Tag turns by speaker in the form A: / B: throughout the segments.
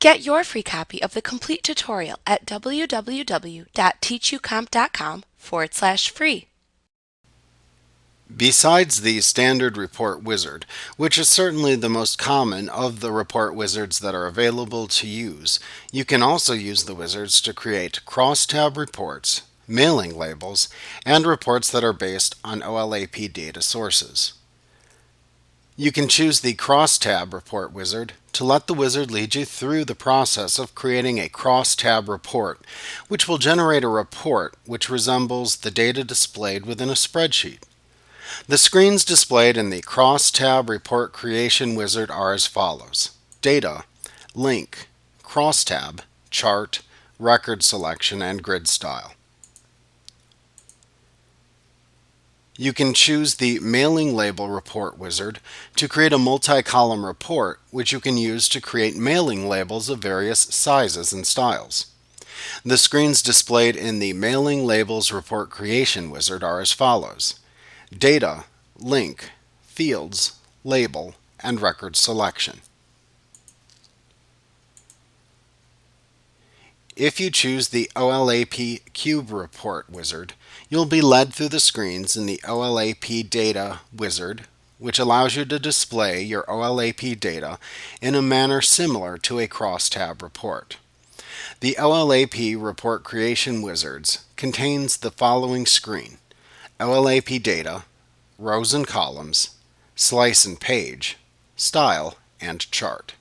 A: Get your free copy of the complete tutorial at www.teachucomp.com/free.
B: Besides the standard report wizard, which is certainly the most common of the report wizards that are available to use, you can also use the wizards to create crosstab reports, mailing labels, and reports that are based on OLAP data sources. You can choose the crosstab report wizard to let the wizard lead you through the process of creating a crosstab report, which will generate a report which resembles the data displayed within a spreadsheet. The screens displayed in the crosstab report creation wizard are as follows: Data, Link, Crosstab, Chart, Record Selection, and Grid Style. You can choose the Mailing Label Report wizard to create a multi-column report, which you can use to create mailing labels of various sizes and styles. The screens displayed in the Mailing Labels Report Creation wizard are as follows: Data, Link, Fields, Label, and Record Selection. If you choose the OLAP Cube Report wizard, you'll be led through the screens in the OLAP Data wizard, which allows you to display your OLAP data in a manner similar to a crosstab report. The OLAP Report Creation wizards contains the following screen: OLAP Data, Rows and Columns, Slice and Page, Style, and Chart.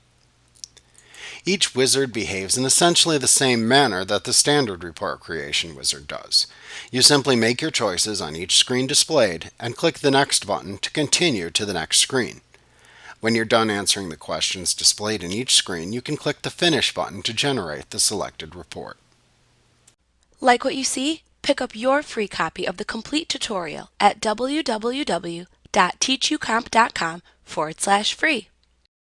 B: Each wizard behaves in essentially the same manner that the standard report creation wizard does. You simply make your choices on each screen displayed and click the Next button to continue to the next screen. When you're done answering the questions displayed in each screen, you can click the Finish button to generate the selected report.
A: Like what you see? Pick up your free copy of the complete tutorial at www.teachucomp.com/free.